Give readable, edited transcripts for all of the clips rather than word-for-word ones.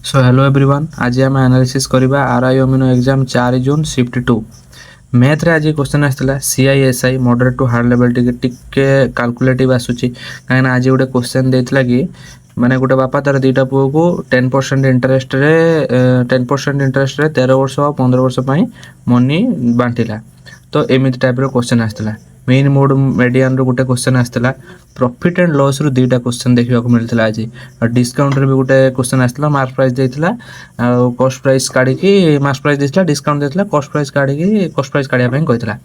So hello everyone, आज आम analysis करवा आरआई अमिनो एग्जाम 4 जून शिफ्ट 2 मैथ रे आज क्वेश्चन आसला CI SI moderate to hard level टिके कैलकुलेटिव आसूची कहीं आज गोटे क्वेश्चन देता कि माने गोटे बापा तार दुईटा पुओ को 10% इंटरेस्ट रे 10% इंटरेस्ट रे 13 वर्ष और 15 वर्ष मनी बांटिला। तो एमती टाइप क्वेश्चन आसला मेन मोड मेडियन गोटे क्वेश्चन आसला प्रॉफिट एंड लॉस रु दुईटा क्वेश्चन देखा मिलता आज और डिस्काउंट रे भी गोटे क्वेश्चन आसला मार्क प्राइस देता कॉस्ट प्राइस काढ़ी मार्क प्राइस देता डिस्काउंट देता कॉस्ट प्राइस काढ़ी कॉस्ट प्राइस काढ़ा कहता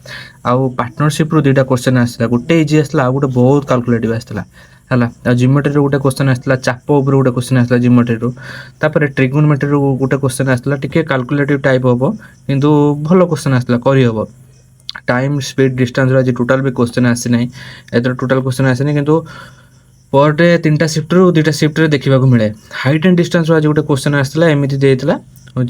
आउ पार्टनरशिप रु दुईटा क्वेश्चन आसला गोटे इजी आसला आ गोटे बहुत कैलकुलेटिव आसला है जियोमेट्री गोटे क्वेश्चन आसला चाप उपर गोटे क्वेश्चन आसला जियोमेट्री रु तापर ट्रिगोनोमेट्री रु गोटे क्वेश्चन आसला टिके कैलकुलेटिव टाइप हम किंतु भल क्वेश्चन आसला करहब टाइम स्पीड डिस्टेंस आज टोटाल भी क्वेश्चन आसी ना एथर टोटाल क्वेश्चन आसी ना किंतु पर डे 3टा शिफ्ट रु 2टा शिफ्ट रे देखा मिले हाइट एंड डिस्टेंस आज गोटे क्वेश्चन आसला एमती देता हूँ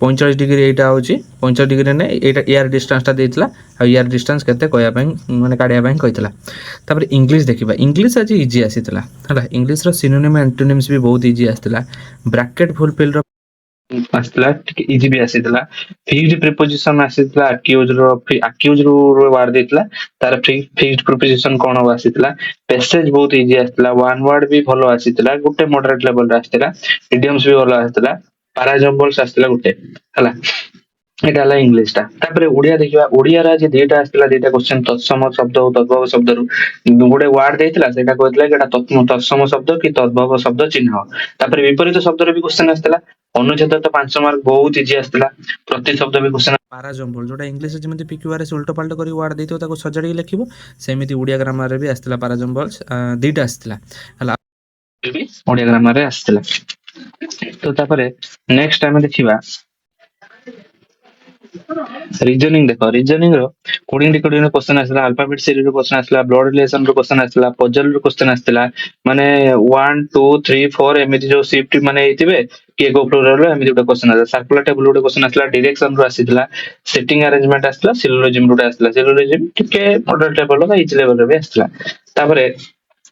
45 डिग्री यहाँ हूँ 45 डिग्री ने यार डिस्टेंसटा देता यार डिस्टेंस केते माने काढ़िया कहता इंग्लिश देखा इंग्लिश आज इजी आसीला है इंग्लिश सिनोनिम एंटोनिम्स भी बहुत इजी आसला ब्रैकेट फुलफिल आसला इजी भी आसीला फिक्स्ड प्रीपोजिशन आसीला अक्यूज रो वर्ड देतला तार फिक्स्ड प्रीपोजिशन कोन आसीला पैसेज बहुत इजी आसीला वन वर्ड भी भलो आसीला गुटे मॉडरेट लेवल रे आसीला इडियम्स भी भलो आसीला पैराजम्बल्स आसीला गुटे हला एटा हला इंग्लिश टा तापरे ओडिया देखिबा ओडिया रा जे दुईटा आसीला दुईटा क्वेश्चन तत्सम शब्द और तद्भव शब्द रु गुटे वर्ड देतला सेटा कहतला कि एटा तत्सम शब्द कि तद्भव शब्द चिन्ह तापरे विपरीत शब्द रे भी क्वेश्चन आसीला अनुच्छेद तो 5 मार्क बहुत इजी आसला प्रति शब्द भी क्वेश्चन पैराजम्बल जोटा इंग्लिश जेमति पिक्यूआरएस उल्टो पाल्टो करी वर्ड देतो ताको सजाडी लिखिबो सेमिति ओडिया ग्रामर रे भी आसला पैराजम्बल्स दुईटा आसला हला भी ओडिया ग्रामर रे आसला। तो तापरे नेक्स्ट टाइम देखिबा रीजनिंग देखो रीजनिंग रो कोडिंग डिकोडिंग रो क्वेश्चन आसला अल्फाबेट सीरीज रो क्वेश्चन आसला ब्लड रिलेशन रो क्वेश्चन आसला पजल रो क्वेश्चन आसला माने 1 2 3 4 एमिति जो शिफ्ट माने हेतिबे के गो फ्लोर रो एमिति क्वेश्चन आसला सर्कुलर टेबल रो क्वेश्चन आसला डायरेक्शन रो आसीला सेटिंग अरेंजमेंट आसला सिलोजिज्म रो आसला सिलोजिज्म टिके मॉडल टेबल रो इच लेवल रो भी आसला तापरे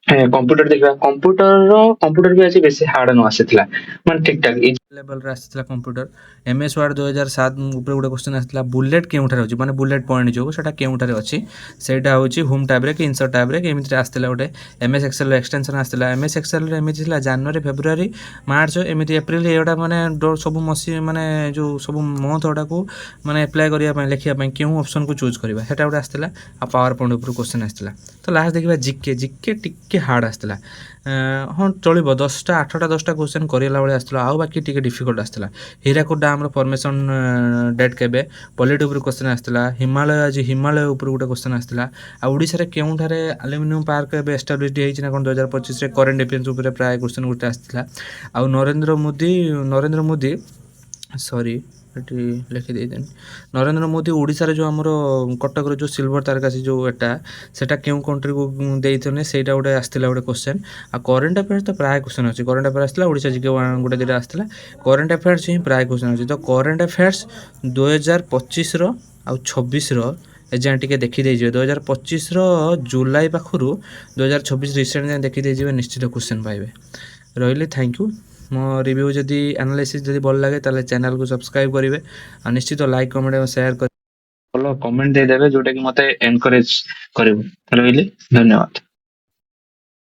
कंप्यूटर देखा कंप्यूटर भी आज बेसी हार्ड न आसीला माने ठीक ठाक इज लेवल रे आसीला कंप्यूटर एमएस वर्ड 2007 ऊपर गोटे क्वेश्चन आसीला बुलेट केउठारे होची माने बुलेट पॉइंट जो सेटा केउठारे अछि सेटा होची होम टैब रे कि इंसर्ट टैब रे कि एमिति आसीला गोटे एमएस एक्सेल रो एक्सटेंशन आसीला एमएस एक्सेल रे एमिति थिला जनवरी फेब्रुआरी मार्च एमिति अप्रैल एडा माने सब मसी माने जो सब मंथ ओडा को माने अप्लाई करिया पय लिखिया पय केउ ऑप्शन को चूज करबा सेटा गोटे आसीला आ पावर पॉइंट ऊपर क्वेश्चन आसीला। तो लास्ट देखिबा जीके जीके टिके हार्ड आसला हाँ चलो 10टा 8टा 10टा क्वेश्चन करला बेले आसला आउ बाकी टिके डिफिकल्ट आसला हीराकुद डैम फॉर्मेशन डेट केबे पॉलिट ऊपर क्वेश्चन आसला हिमालय आज हिमालय ऊपर गोटे क्वेश्चन आसला आ ओडिसा रे केउठारे एल्युमिनियम पार्क एबे एस्टाब्लिश्ड हेछि ना कोन 2025 रे करंट अफेयर्स ऊपर प्राय क्वेश्चन गोटे आसला आ नरेंद्र मोदी सॉरी लिखि देदेन नरेंद्र मोदी ओडिसा रे जो हमर कटक रे जो सिल्वर तारकासी जो एटा सेटा केउ कंट्री को देइथने सेटा गोटे आस्थिला गोटे क्वेश्चन आ करंट अफेयर्स तो प्राय क्वेश्चन अछि करंट अफेयर्स आस्थिला ओडिसा जीके गोटे दिटा आस्थिला करंट अफेयर्स ही प्राय क्वेश्चन अछि। तो करंट अफेयर्स 2025 रो आ 26 रो एजेंट टिके देखि दे जे 2025 रो जुलाई पाखरु 2026 रिसेंट जे देखि दे जे निश्चित क्वेश्चन पाइबे रहिले थैंक यू मो रिव्यू जदि एनालिसिस जदि भल लगे ताले चैनल को सब्सक्राइब करिवे आ निश्चित लाइक कमेंट और शेयर कर भलो कमेंट दे देबे जोटा कि मते एनकरेज करबो रहिले धन्यवाद।